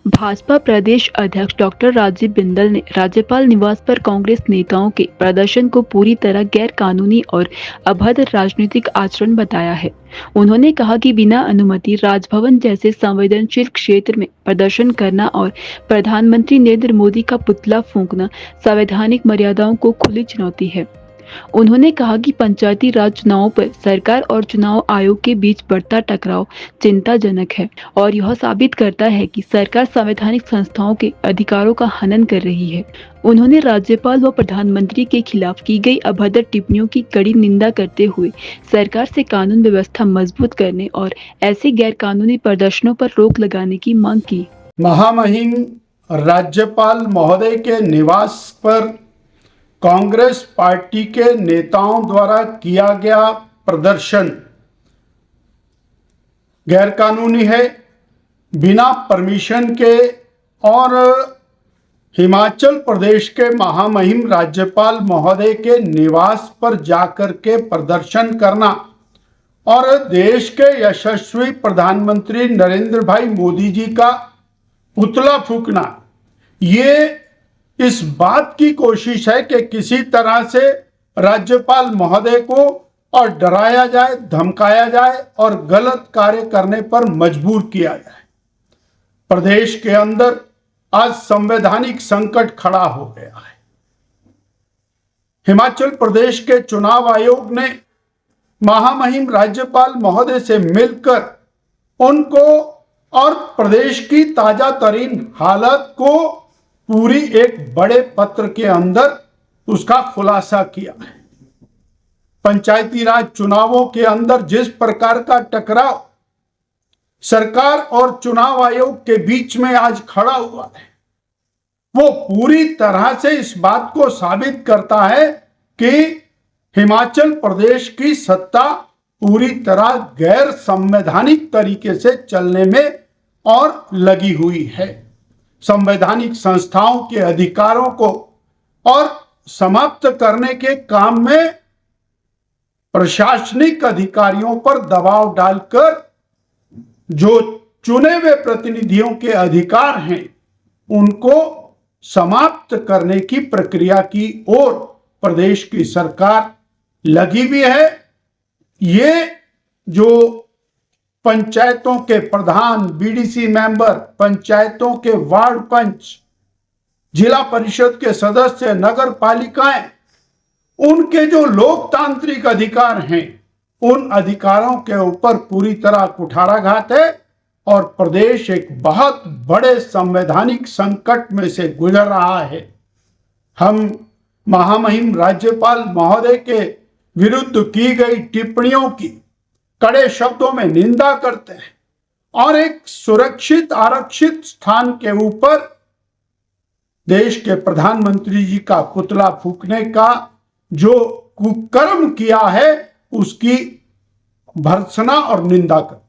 भाजपा प्रदेश अध्यक्ष डॉक्टर राजीव बिंदल ने राज्यपाल निवास पर कांग्रेस नेताओं के प्रदर्शन को पूरी तरह गैर कानूनी और अभद्र राजनीतिक आचरण बताया है। उन्होंने कहा कि बिना अनुमति राजभवन जैसे संवेदनशील क्षेत्र में प्रदर्शन करना और प्रधानमंत्री नरेंद्र मोदी का पुतला फूंकना संवैधानिक मर्यादाओं को खुली चुनौती है। उन्होंने कहा कि पंचायती राज चुनावों पर सरकार और चुनाव आयोग के बीच बढ़ता टकराव चिंताजनक है और यह साबित करता है कि सरकार संवैधानिक संस्थाओं के अधिकारों का हनन कर रही है। उन्होंने राज्यपाल व प्रधानमंत्री के खिलाफ की गई अभद्र टिप्पणियों की कड़ी निंदा करते हुए सरकार से कानून व्यवस्था मजबूत करने और ऐसे गैरकानूनी प्रदर्शनों पर रोक लगाने की मांग की। महामहिम राज्यपाल महोदय के निवास पर कांग्रेस पार्टी के नेताओं द्वारा किया गया प्रदर्शन गैरकानूनी है, बिना परमिशन के और हिमाचल प्रदेश के महामहिम राज्यपाल महोदय के निवास पर जाकर के प्रदर्शन करना और देश के यशस्वी प्रधानमंत्री नरेंद्र भाई मोदी जी का पुतला फूंकना, ये इस बात की कोशिश है कि किसी तरह से राज्यपाल महोदय को और डराया जाए, धमकाया जाए और गलत कार्य करने पर मजबूर किया जाए। प्रदेश के अंदर आज संवैधानिक संकट खड़ा हो गया है। हिमाचल प्रदेश के चुनाव आयोग ने महामहिम राज्यपाल महोदय से मिलकर उनको और प्रदेश की ताजा तरीन हालत को पूरी एक बड़े पत्र के अंदर उसका खुलासा किया है। पंचायती राज चुनावों के अंदर जिस प्रकार का टकराव सरकार और चुनाव आयोग के बीच में आज खड़ा हुआ है, वो पूरी तरह से इस बात को साबित करता है कि हिमाचल प्रदेश की सत्ता पूरी तरह गैर संवैधानिक तरीके से चलने में और लगी हुई है। संवैधानिक संस्थाओं के अधिकारों को और समाप्त करने के काम में प्रशासनिक अधिकारियों पर दबाव डालकर जो चुने हुए प्रतिनिधियों के अधिकार हैं उनको समाप्त करने की प्रक्रिया की ओर प्रदेश की सरकार लगी हुई है। ये जो पंचायतों के प्रधान, बीडीसी मेंबर, पंचायतों के वार्ड पंच, जिला परिषद के सदस्य, नगर पालिकाएं, उनके जो लोकतांत्रिक अधिकार हैं उन अधिकारों के ऊपर पूरी तरह कुठाराघात है और प्रदेश एक बहुत बड़े संवैधानिक संकट में से गुजर रहा है। हम महामहिम राज्यपाल महोदय के विरुद्ध की गई टिप्पणियों की कड़े शब्दों में निंदा करते हैं और एक सुरक्षित आरक्षित स्थान के ऊपर देश के प्रधानमंत्री जी का पुतला फूंकने का जो कुकर्म किया है उसकी भर्त्सना और निंदा करते हैं।